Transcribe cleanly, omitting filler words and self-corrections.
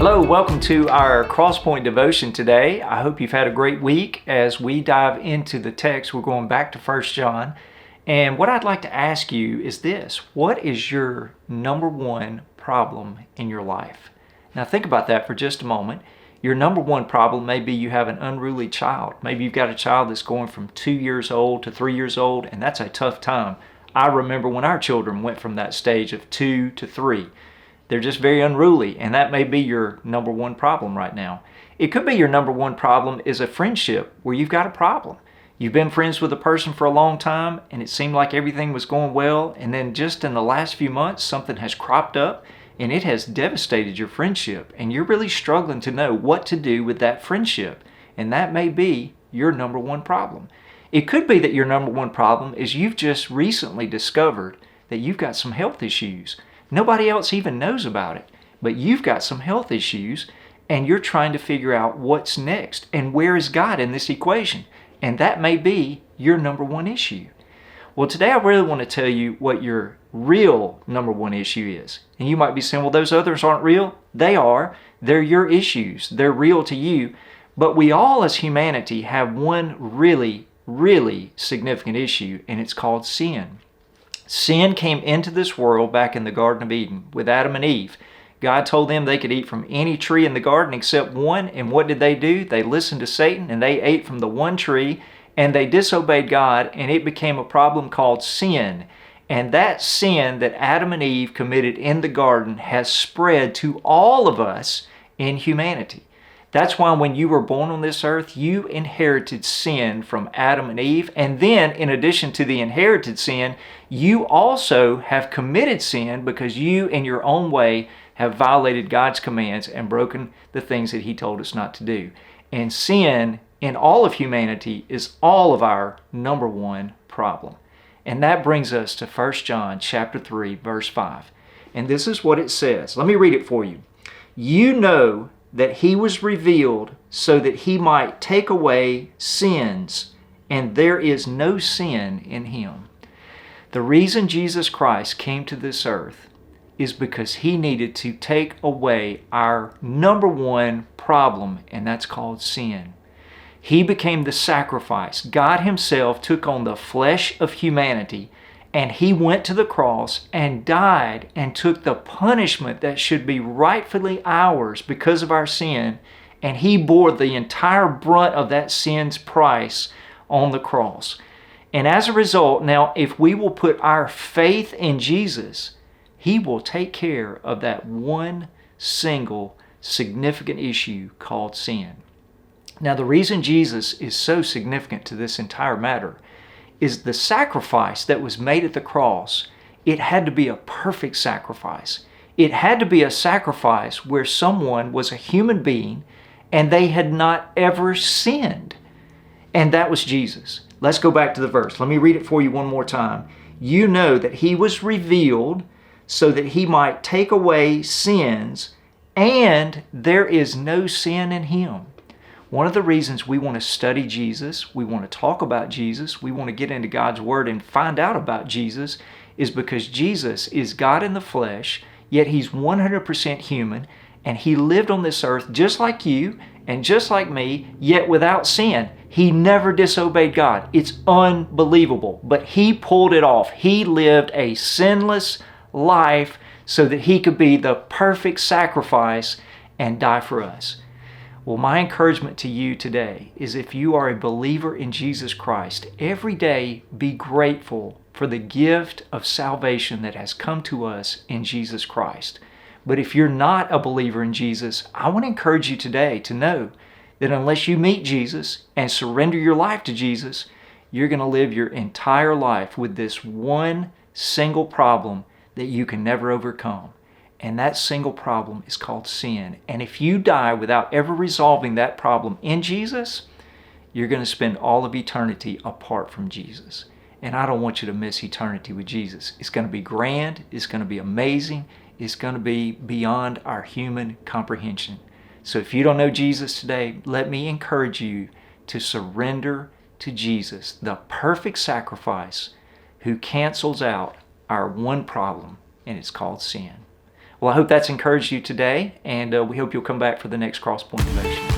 Hello, welcome to our CrossPoint devotion today. I hope you've had a great week. As we dive into the text, we're going back to 1 John. And what I'd like to ask you is this: what is your number one problem in your life? Now think about that for just a moment. Your number one problem may be you have an unruly child. Maybe you've got a child that's going from 2 years old to 3 years old, and that's a tough time. I remember when our children went from that stage of 2 to 3. They're just very unruly, and that may be your number one problem right now. It could be your number one problem is a friendship where you've got a problem. You've been friends with a person for a long time, and it seemed like everything was going well, and then just in the last few months, something has cropped up, and it has devastated your friendship, and you're really struggling to know what to do with that friendship, and that may be your number one problem. It could be that your number one problem is you've just recently discovered that you've got some health issues. Nobody else even knows about it, but you've got some health issues and you're trying to figure out what's next and where is God in this equation. And that may be your number one issue. Well, today I really want to tell you what your real number one issue is. And you might be saying, well, those others aren't real. They are. They're your issues. They're real to you. But we all as humanity have one really, really significant issue, and it's called sin. Sin came into this world back in the Garden of Eden with Adam and Eve. God told them they could eat from any tree in the garden except one, and what did they do? They listened to Satan and they ate from the one tree and they disobeyed God, and it became a problem called sin. And that sin that Adam and Eve committed in the garden has spread to all of us in humanity. That's why when you were born on this earth, you inherited sin from Adam and Eve. And then, in addition to the inherited sin, you also have committed sin because you, in your own way, have violated God's commands and broken the things that He told us not to do. And sin in all of humanity is all of our number one problem. And that brings us to 1 John chapter 3, verse 5. And this is what it says. Let me read it for you. You know that He was revealed so that He might take away sins, and there is no sin in Him. The reason Jesus Christ came to this earth is because He needed to take away our number one problem, and that's called sin. He became the sacrifice. God Himself took on the flesh of humanity, and He went to the cross and died and took the punishment that should be rightfully ours because of our sin, and He bore the entire brunt of that sin's price on the cross. And as a result, now if we will put our faith in Jesus, He will take care of that one single significant issue called sin. Now the reason Jesus is so significant to this entire matter is the sacrifice that was made at the cross. It had to be a perfect sacrifice. It had to be a sacrifice where someone was a human being and they had not ever sinned. And that was Jesus. Let's go back to the verse. Let me read it for you one more time. You know that He was revealed so that He might take away sins, and there is no sin in Him. One of the reasons we want to study Jesus, we want to talk about Jesus, we want to get into God's Word and find out about Jesus is because Jesus is God in the flesh, yet He's 100% human, and He lived on this earth just like you and just like me, yet without sin. He never disobeyed God. It's unbelievable, but He pulled it off. He lived a sinless life so that He could be the perfect sacrifice and die for us. Well, my encouragement to you today is if you are a believer in Jesus Christ, every day be grateful for the gift of salvation that has come to us in Jesus Christ. But if you're not a believer in Jesus, I want to encourage you today to know that unless you meet Jesus and surrender your life to Jesus, you're going to live your entire life with this one single problem that you can never overcome. And that single problem is called sin. And if you die without ever resolving that problem in Jesus, you're going to spend all of eternity apart from Jesus. And I don't want you to miss eternity with Jesus. It's going to be grand. It's going to be amazing. It's going to be beyond our human comprehension. So if you don't know Jesus today, let me encourage you to surrender to Jesus, the perfect sacrifice who cancels out our one problem, and it's called sin. Well, I hope that's encouraged you today, and we hope you'll come back for the next CrossPoint devotion.